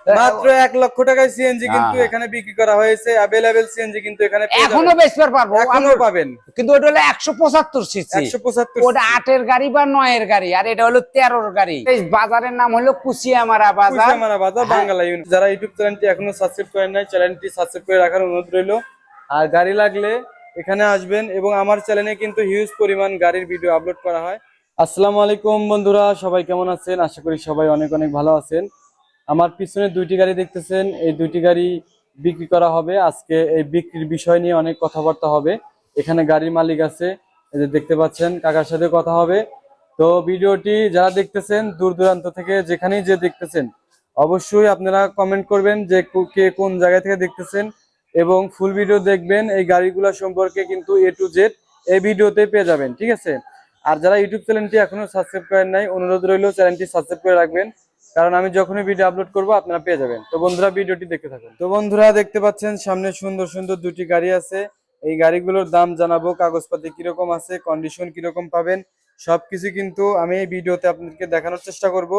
মাত্র 1 লক্ষ টাকায় সিএনজি কিন্তু এখানে বিক্রি করা হয়েছে। अवेलेबल সিএনজি কিন্তু এখানে পেয়ে যাবেন। এখনো বেচবার পারবো, এখনো পাবেন। কিন্তু ওটা হলো 175 সিসি, 175 ওটা 8 এর গাড়ি বা 9 এর গাড়ি, আর এটা হলো 13 এর গাড়ি। এই বাজারের নাম হলো কুচিয়ামারা বাজার। কুচিয়ামারা বাজার বাঙ্গালা ইউনিট। যারা ইউটিউব চ্যানেলটি এখনো সাবস্ক্রাইব করেন নাই, চ্যানেলটি সাবস্ক্রাইব করে রাখার অনুরোধ রইল। আর গাড়ি লাগলে এখানে আসবেন, এবং আমার চ্যানেলে কিন্তু হিউজ পরিমাণ গাড়ির ভিডিও আপলোড করা হয়। আসসালামু আলাইকুম বন্ধুরা, সবাই কেমন আছেন? আশা করি সবাই অনেক অনেক ভালো আছেন। আমার পিছনে দুইটি গাড়ি দেখতেছেন, এই দুইটি গাড়ি বিক্রি করা হবে। আজকে এই বিক্রির বিষয় নিয়ে অনেক কথাবার্তা হবে। এখানে গাড়ির মালিক আছে, এই যে দেখতে পাচ্ছেন, কাকার সাথে কথা হবে। তো ভিডিওটি যারা দেখতেছেন দূর দূরান্ত থেকে, যেখানেই যে দেখতেছেন, অবশ্যই আপনারা কমেন্ট করবেন যে কে কোন জায়গা থেকে দেখতেছেন, এবং ফুল ভিডিও দেখবেন। এই গাড়িগুলা সম্পর্কে কিন্তু A to Z এই ভিডিওতে পেয়ে যাবেন, ঠিক আছে? আর যারা ইউটিউব চ্যানেলটি এখনো সাবস্ক্রাইব করেন নাই, অনুরোধ রইল চ্যানেলটি সাবস্ক্রাইব করে রাখবেন, কারণ আমি যখনই ভিডিও আপলোড করব আপনারা পেয়ে যাবেন। তো বন্ধুরা ভিডিওটি দেখতে থাকুন। তো বন্ধুরা দেখতে পাচ্ছেন সামনে সুন্দর সুন্দর দুটি গাড়ি আছে। এই গাড়িগুলোর দাম জানাবো, কাগজপাতি কিরকম আছে, কন্ডিশন কিরকম পাবেন, সবকিছু কিন্তু আমি এই ভিডিওতে আপনাদেরকে দেখানোর চেষ্টা করব।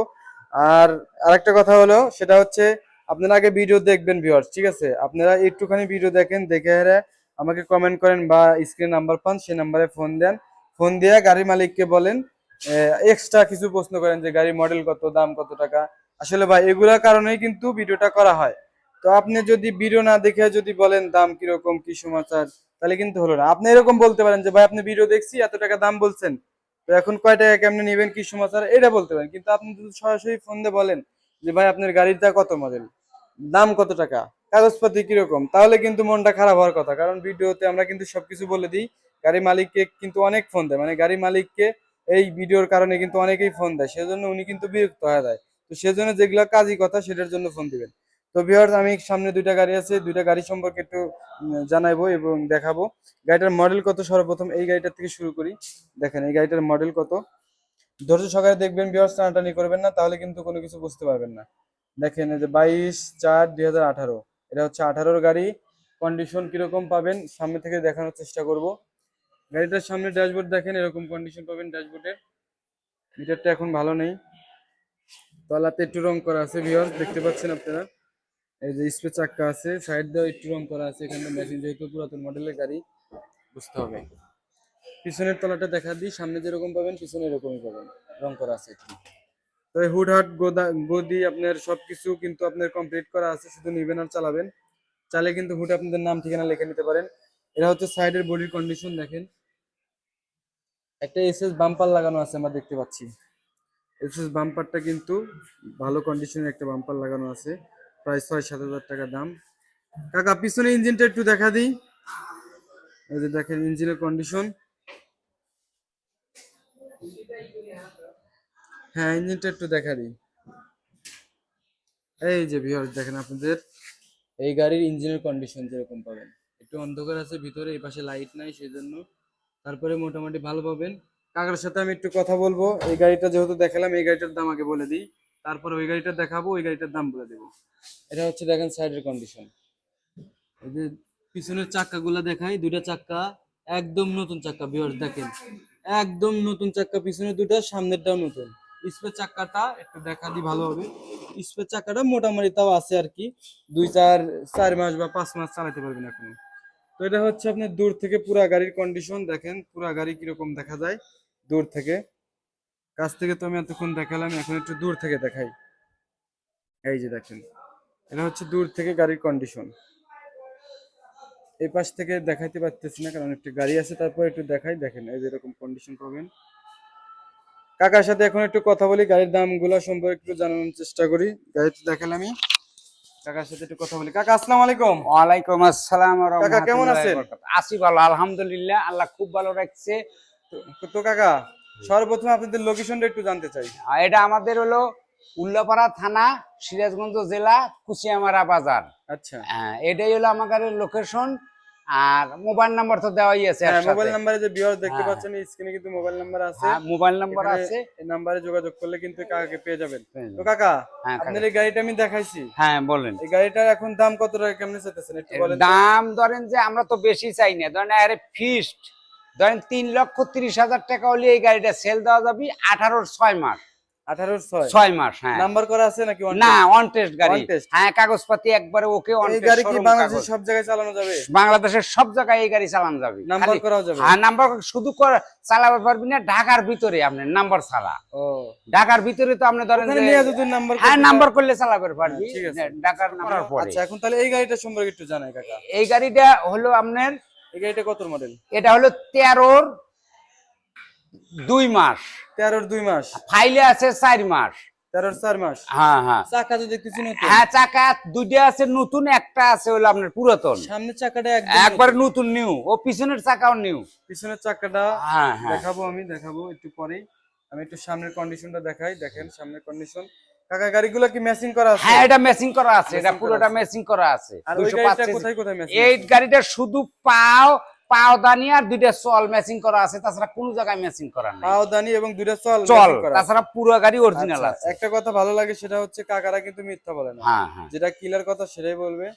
আর আরেকটা কথা হলো, সেটা হচ্ছে আপনারা আগে ভিডিও দেখবেন ভিউয়ার্স, ঠিক আছে? আপনারা একটুখানি ভিডিও দেখেন, দেখে আমাকে কমেন্ট করেন বা স্ক্রিন নাম্বার পান, সেই নাম্বারে ফোন দেন। ফোন দিয়ে গাড়ির মালিককে বলেন, এক্সট্রা কিছু প্রশ্ন করেন যে গাড়ির মডেল কত, দাম কত টাকা। আসলে ভাই এগুলোর কারণেই কিন্তু ভিডিওটা করা হয়। তো আপনি যদি ভিডিও না দেখে যদি বলেন দাম কিরকম, কি সমাচার, তাহলে কিন্তু হলো না। আপনি এরকম বলতে পারেন যে ভাই আপনি ভিডিও দেখছি, এত টাকা দাম বলছেন, তো এখন কয় টাকা কেমনে নেবেন, কি সমাচার, এটা বলতে পারেন। কিন্তু আপনি যদি সরাসরি ফোন দিয়ে বলেন যে ভাই আপনার গাড়িটা কত মডেল, দাম কত টাকা, কাগজপাতি কিরকম, তাহলে কিন্তু মনটা খারাপ হওয়ার কথা। কারণ ভিডিওতে আমরা কিন্তু সবকিছু বলে দিই। গাড়ি মালিককে কিন্তু অনেক ফোন দেয়, মানে গাড়ি মালিককে এই ভিডিওর কারণে কিন্তু অনেকেই ফোন দেয়, সেজন্য উনি কিন্তু বিরক্ত হয়ে যায়। তো সেজন্য যেগুলো কাজী কথা সেটার জন্য ফোন দিবেন। তো ভিউয়ার্স, আমি সামনে দুইটা গাড়ি আছে, দুইটা গাড়ি সম্পর্কে একটু জানাবো এবং দেখাবো। গাড়িটার মডেল কত, সর্বপ্রথম এই গাড়িটার থেকে শুরু করি। দেখেন এই গাড়িটার মডেল কত, ধৈর্য সহকারে দেখবেন ভিউয়ার্স, টানাটানি করবেন না, তাহলে কিন্তু কোনো কিছু বুঝতে পারবেন না। দেখেন এই যে 22/4/2018, এটা হচ্ছে 18-র গাড়ি। কন্ডিশন কিরকম পাবেন সামনে থেকে দেখানোর চেষ্টা করব। গাড়িটার সামনে ড্যাশবোর্ড দেখেন, এরকম কন্ডিশন পাবেন ড্যাশবোর্ডে। মিটারটা এখন ভালো নেই, তলাতে একটু রং করা আছে ভিউয়ার্স, দেখতে পাচ্ছেন আপনারা। এই যে স্পেস চাক্কা আছে, সাইড দিয়ে একটু রং করা আছে। এখানে মেশিন, যেহেতু পুরাতন মডেলের গাড়ি, বুঝতে হবে। পিছনের তলাটা দেখা দিই, সামনে যেরকম পাবেন পিছনে এরকমই পাবেন, রং করা আছে একটু। তো হুড হাট গদি আপনার সবকিছু কিন্তু আপনার কমপ্লিট করা আছে, শুধু নিবেন আর চালাবেন। চালে কিন্তু হুড আপনাদের নাম ঠিকানা লিখে নিতে পারেন। এটা হচ্ছে সাইডের বডির কন্ডিশন। দেখেন একটা এসএস বাম্পার লাগানো আছে, আমরা দেখতে পাচ্ছি। এসএস বাম্পারটা কিন্তু ভালো কন্ডিশনের একটা বাম্পার লাগানো আছে, প্রায় 6-7 হাজার টাকা দাম। কাকা পিছনে ইঞ্জিনটা একটু দেখা দিই। এই যে দেখেন ইঞ্জিনের কন্ডিশন। হ্যাঁ, ইঞ্জিনটা একটু দেখা দিই। এই যে ভিউয়ার্স দেখেন আপনাদের এই গাড়ির ইঞ্জিনের কন্ডিশন যেরকম পাবেন, একটু অন্ধকার আছে ভিতরে, এই পাশে লাইট নাই সেজন্য, তারপরে মোটামুটি ভালো পাবেন। কাকার সাথে আমি একটু কথা বলবো। এই গাড়িটা যেহেতু দেখালাম, এই গাড়িটার দাম আগে বলে দিই, তারপর ওই গাড়িটা দেখাবো, ওই গাড়িটার দাম বলে দেবো। এটা হচ্ছে দেখেন সাইডের কন্ডিশন। এই যে পিছনের চাক্কাগুলো দেখাই, দুইটা চাক্কা একদম নতুন চাক্কা ভিউয়ার্স, দেখেন একদম নতুন চাক্কা, পিছনে দুটো, সামনেরটাও নতুন। স্পেস চাক্কাটা একটু দেখা দিই ভালো হবে। স্পেস চাক্কাটা মোটামুটি তাও আছে আর কি, 2-4 মাস বা 5 মাস চালাতে পারবেন এখন। তো এটা হচ্ছে আপনার দূর থেকে পুরা গাড়ির কন্ডিশন। দেখেন পুরা গাড়ি কিরকম দেখা যায় দূর থেকে। কাছ থেকে তো আমি এতক্ষণ দেখালাম, এখন একটু দূর থেকে দেখাই। এই যে দেখেন এটা হচ্ছে দূর থেকে গাড়ির কন্ডিশন। এই পাশ থেকে দেখাইতে পারতেছি না কারণ একটু গাড়ি আছে, তারপর একটু দেখাই। দেখেন এই যে এরকম কন্ডিশন পাবেন। কাকার সাথে এখন একটু কথা বলি, গাড়ির দামগুলো সম্পর্কে একটু জানানোর চেষ্টা করি। গাড়িটা দেখালাম আমি, কাকার সাথে একটু কথা বলি। কাকা আসসালামু আলাইকুম। ওয়ালাইকুম আসসালাম ওয়া কাকা কেমন রাহমাতুল্লাহি আছেন? ওয়া বারাকাতুহু। আছি ভালো, আলহামদুলিল্লাহ, আল্লাহ খুব ভালো রাখছে। তো কাকা সর্বপ্রথম আপনাদের লোকেশনটা একটু জানতে চাই। আর এটা আমাদের হলো উল্লাপাড়া থানা, সিরাজগঞ্জ জেলা, কুচিয়ামারা বাজার। আচ্ছা, এটাই হলো আমাদের লোকেশন। আর মোবাইল নাম্বার তো দেওয়াই আছে এর হ্যাঁ, সাথে। মোবাইল নাম্বারে যে ভিউয়ার দেখতে হ্যাঁ, পাচ্ছেন স্ক্রিনে কিন্তু মোবাইল নাম্বার আছে। হ্যাঁ, মোবাইল নাম্বার এখানে আছে। এই নাম্বারে যোগাযোগ করলে কিন্তু কাকাকে পেয়ে যাবেন। পেয়ে তো যাবেন। কাকা হ্যাঁ কাকা। আপনার এই গাড়িটা আমি দেখাইছি, হ্যাঁ বলেন। এই গাড়িটার এখন দাম কত টাকা কেমনে চাইতেছেন একটু এর বলেন তো। দাম ধরেন যে আমরা তো বেশি চাই না, ধরেন আরে ফিক্সড ধরেন 3,30,000 টাকা হলে এই গাড়িটা সেল দেওয়া যাবে 18-6 মাস। 18/6 6 মাস। হ্যাঁ, নাম্বার করা আছে নাকি না অন টেস্ট গাড়ি। On test? হ্যাঁ, কাগজপাতি একবারে ওকে। অন এই টেস্ট গাড়ি কি শোরুম বাংলাদেশের কাগজ। সব জায়গায় চালানো যাবে? বাংলাদেশের সব জায়গায় এই গাড়ি চালানো যাবে। নাম্বার খালি- করাও যাবে? হ্যাঁ, নাম্বার শুধু চালাতে পারবি না ঢাকার ভিতরে আপনার নাম্বার ছাড়া। ও, ঢাকার ভিতরে তো আপনি ধরেন ওখানে যে নিয়ে যদি নাম্বার হ্যাঁ নাম্বার করলে চালাতে পারবি। ঠিক আছে। ঢাকার নাম্বার পরে। আচ্ছা, এখন তাহলে এই গাড়িটা সম্পর্কে একটু জানাই কাকা। এই গাড়িটা হলো আপনার, এই গাড়িটা কত মডেল? এটা হলো 13 2 মাস, 13/2 মাস, ফাইলে আছে 4 মাস। 13/4 মাস। হ্যাঁ হ্যাঁ চাকা তো দেখতেছি নতুন। হ্যাঁ, চাকা দুইটা আছে নতুন, একটা আছে হলো আপনার পুরাতন। সামনের চাকাটা একবার নতুন নিউ, ও পিছনের চাকাও নিউ। পিছনের চাকাটা হ্যাঁ হ্যাঁ দেখাবো একটু পরেই। আমি একটু সামনের কন্ডিশনটা দেখাই। দেখেন সামনের কন্ডিশন। কাকা গাড়িগুলো কি ম্যাচিং করা আছে? হ্যাঁ, এটা ম্যাচিং করা আছে, এটা Matching করা পুরোটা আছে। ম্যাচিং করা আছে। আর ওই 205 গাড়িটা cc কোথায় কোথায় ম্যাচিং? এই গাড়িটা শুধু পাওদানি আর দুইটা চল ম্যাচিং করা আছে, তাছাড়া কোনো জায়গায় ম্যাচিং করা নাই। পাওদানি এবং দুইটা চল চল, matching করা আছে। তাছাড়া পুরো গাড়ি অরিজিনাল আচ্ছা, আছে। একটা কথা ভালো লাগে সেটা হচ্ছে কাকারা কিন্তু মিথ্যা বলে না। হ্যাঁ হ্যাঁ যেটা ক্লিয়ার কথা সেটাই বলবে।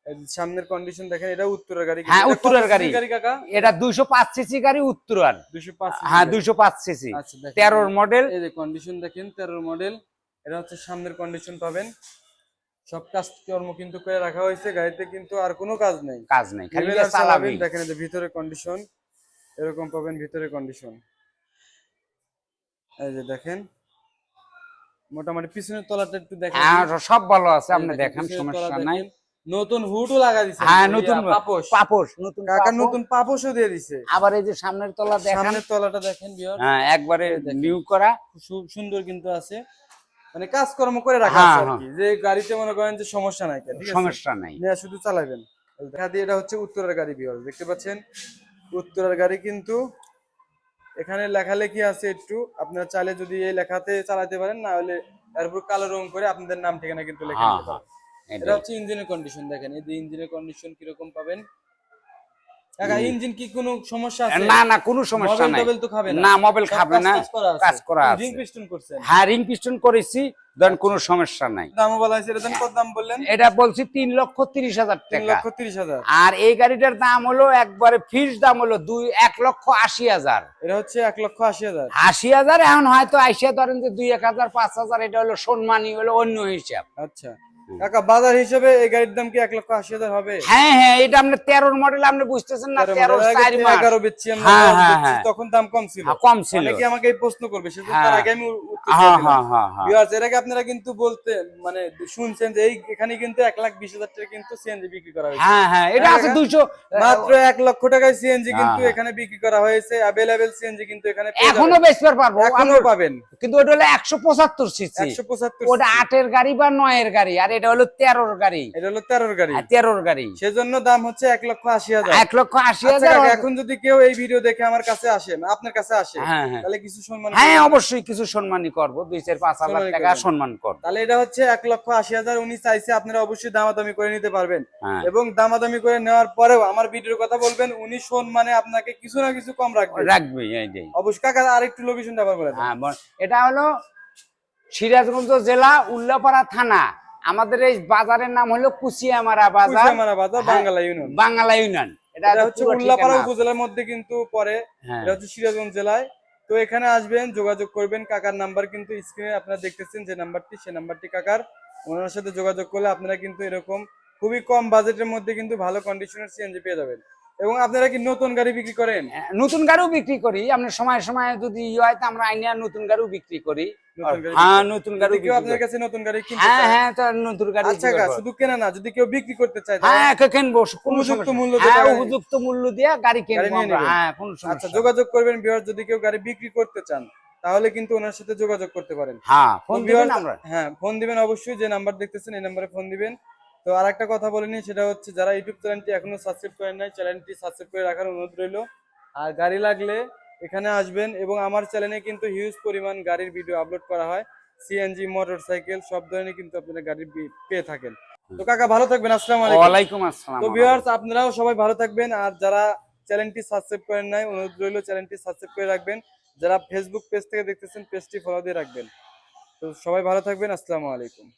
এই সামনের কন্ডিশন দেখেন, এটা উত্তরের গাড়ি। হ্যাঁ, এটা কত উত্তরের cc গাড়ি। গাড়ি কাকা? এটা 205 সিসি গাড়ি, উত্তরার। 205 cc হ্যাঁ, গাড়ি। 205 সিসি, আচ্ছা, দেখেন 13 মডেল। এই যে কন্ডিশন দেখেন, 13 মডেল। এটা হচ্ছে সামনের কন্ডিশন পাবেন। সব কাজ কর্ম কিন্তু করে রাখা হয়েছে গাড়িতে, কিন্তু আর কোনো কাজ নেই। কাজ নেই, খালি Regular চালাবেন। চালাবেন। দেখেন এই যে ভিতরে কন্ডিশন এরকম পাবেন, ভিতরে কন্ডিশন এই যে দেখেন। মোটামুটি পিছনের তলাটা একটু দেখেন। হ্যাঁ, সব ভালো আছে, এই আপনি দেখেন, দেখেন, পিছনের তলা সমস্যা নাই। দেখেন। নতুন হুডও লাগা দিছে। হ্যাঁ, নতুন পাপোশ। পাপোশ, নতুন কাকা পাপোশ। নতুন পাপোশও দিয়ে দিছে। আবার এই যে সামনের তলা দেখেন। সামনের তলাটা দেখেন ভিউয়ার। হ্যাঁ, একবারে দেখেন। নিউ করা। সুন্দর কিন্তু আছে, মানে কাজকর্ম করে রাখা হ্যাঁ, আছে আর কি। যে গাড়িতে মনে করেন যে সমস্যা নাই, ঠিক আছে, সমস্যা নাই। নিয়ে শুধু চালাবেন। দেখা দিয়ে এটা হচ্ছে উত্তরের গাড়ি ভিউয়ার, দেখতে পাচ্ছেন উত্তরের গাড়ি। কিন্তু এখানে লেখালেখি আছে একটু, আপনারা চাইলে যদি এই লেখাতে চালাতে পারেন, না হলে এরপর কালো রং করে আপনাদের নাম ঠিকানা কিন্তু লেখা হ্যাঁ দিতে হ্যাঁ পারেন। এটা হচ্ছে ইঞ্জিনের কন্ডিশন দেখেন। এই যে ইঞ্জিনের কন্ডিশন কিরকম পাবেন কাকা? ইঞ্জিন কি কোনো সমস্যা আছে? না না, কোনো সমস্যা মোবাইল নাই। টোবাইল তো খাবে না? না, মোবাইল সব খাবে না, কাজ করা আছে। রিং পিস্টন করছেন? হ্যাঁ, রিং পিস্টন করেছি, ধরেন কোনো সমস্যা নাই। দামও বলা হয়েছে, এটা কত দাম বললেন? এটা বলছি 3,30,000 টাকা। 3,30,000। আর এই গাড়িটার দাম হলো একবারে ফিক্স দাম হলো 1,80,000। এটা হচ্ছে 1,80,000। 80,000 এখন হয়তো আইসা ধরেন যে 2,000 5,000, এটা হলো সম্মানী, হলো অন্য হিসাব। আচ্ছা কাকা, বাজার হিসেবে এই গাড়ির দাম কি 1,80,000 হবে? হ্যাঁ হ্যাঁ, এটা আপনি 13 মডেল, আপনি বুঝতেছেন না, 13 4 মাস। 11 বেচছি আমরা, হ্যাঁ, 10 হ্যাঁ, বেচছি, হ্যাঁ। তখন দাম কম ছিল। কম ছিল। অনেকে আমাকে এই প্রশ্ন করবে, সেজন্য হ্যাঁ। তার আগে আমি উত্তর দিয়ে হ্যাঁ দিলাম। হ্যাঁ হ্যাঁ হ্যাঁ ভিউয়ার্স, এর আগে আপনারা কিন্তু বলতে মানে শুনছেন যে এখানে কিন্তু 1,20,000 টাকা কিন্তু সিএনজি বিক্রি করা হয়েছে। হ্যাঁ হ্যাঁ, এটা আছে 200 মাত্র 1 লক্ষ টাকায় সিএনজি কিন্তু হ্যাঁ। এখানে বিক্রি করা হয়েছে। अवेलेबल সিএনজি কিন্তু এখানে পেয়ে এখনো যাবেন। বেচতে পারবো, এখনো পাবেন। কিন্তু ওটা হলো 175 সিসি। 175 ওটা 8 এর গাড়ি বা 9 এর গাড়ি, আর এটা হলো 13 এর গাড়ি। এটা হলো 13 গাড়ি। 13 এর গাড়ি, সেজন্য দাম হচ্ছে 1,80,000। 1,80,000। আচ্ছা কাকা, এখন যদি কেউ এই ভিডিও দেখে আমার কাছে আসে, আপনার কাছে আসে, হ্যাঁ হ্যাঁ তাহলে কিছু সম্মান হ্যাঁ, করবেন? অবশ্যই কিছু সম্মানই করবো, 2-4-5,000 সম্মানই টাকা করবেন। সম্মান করবো। তাহলে এটা হচ্ছে 1,80,000 উনি চাইছে, আপনারা অবশ্যই দামাদামি করে নিতে পারবেন। হ্যাঁ, এবং দামাদামি করে নেওয়ার পরেও আমার ভিডিওর কথা বলবেন, উনি সম্মানে আপনাকে কিছু না কিছু কম রাখবেন। রাখবে এইটাই। অবশ্যই কাকা, আরেকটু লোকেশনটা আবার বলে দেন। হ্যাঁ, এটা হলো সিরাজগঞ্জ জেলা, উল্লাপাড়া থানা। আমাদের এই বাজারের নাম হলো কুচিয়ামারা বাজার, কুচিয়ামারা বাজার, বাঙ্গালা ইউনিয়ন। বাংলা ইউনিয়ন। এটা হচ্ছে পুরো উল্লাপাড়া ঠিকানা। উপজেলার মধ্যে কিন্তু পরে। হ্যাঁ। এটা হচ্ছে সিরাজগঞ্জ জেলায়। তো এখানে আসবেন, যোগাযোগ করবেন। কাকার নাম্বার কিন্তু স্ক্রিনে আপনারা দেখতেছেন যে নাম্বারটি, সেই নাম্বারটি কাকার। ওনার সাথে যোগাযোগ করলে আপনারা কিন্তু এরকম খুবই কম বাজেটের মধ্যে কিন্তু ভালো কন্ডিশনের সিএনজি পেয়ে যাবেন। এবং আপনারা কি নতুন গাড়ি বিক্রি করেন? নতুন গাড়িও বিক্রি করি আমরা, সময় সময় যদি হয় তো আমরা আইনা নতুন গাড়িও বিক্রি করি। নতুন গাড়ি হ্যাঁ, বিক্রি- নতুন যদি গাড়ি কেউ আপনার কাছে নতুন গাড়ি কিনতে হ্যাঁ চায়, হ্যাঁ, তো নতুন গাড়ি আচ্ছা কাকা, শুধু কেনা না, যদি কেউ বিক্রি করতে চায়, হ্যাঁ কিনবো, কোনো উপযুক্ত সমস্যা মূল্য নেই। দিয়ে হ্যাঁ, গাড়ি- উপযুক্ত মূল্য দিয়ে গাড়ি কিনবো গাড়ি নিয়ে আমরা। নেবেন। হ্যাঁ, কোনো আচ্ছা, সমস্যা নেই। যোগাযোগ করবেন ভিউয়ার, যদি কেউ গাড়ি বিক্রি করতে চান তাহলে কিন্তু ওনার সাথে যোগাযোগ করতে পারেন। হ্যাঁ, ফোন তো দিবেন viewers, আমরা। হ্যাঁ ফোন দিবেন অবশ্যই, যে নাম্বার দেখতেছেন এই নাম্বারে ফোন দিবেন। তো আরেকটা কথা বলে নিই, সেটা হচ্ছে যারা ইউটিউব চ্যানেলটি এখনো সাবস্ক্রাইব করেন নাই, চ্যানেলটি সাবস্ক্রাইব করে রাখার অনুরোধ রইল। আর গাড়ি লাগলে এখানে আসবেন, এবং আমার চ্যানেলে কিন্তু হিউজ পরিমাণ গাড়ির ভিডিও আপলোড করা হয়। সিএনজি, মোটরসাইকেল, সব ধরনের কিন্তু আপনারা গাড়ি পেয়ে থাকেন। তো কাকা ভালো থাকবেন, আসসালামু আলাইকুম। ওয়ালাইকুম আসসালাম। তো ভিউয়ার্স, আপনারাও সবাই ভালো থাকবেন। আর যারা চ্যানেলটি সাবস্ক্রাইব করেন নাই, অনুরোধ রইল চ্যানেলটি সাবস্ক্রাইব করে রাখবেন। যারা ফেসবুক পেজ থেকে দেখতেছেন, পেজটি ফলো দিয়ে রাখবেন। তো সবাই ভালো থাকবেন, আসসালামু আলাইকুম।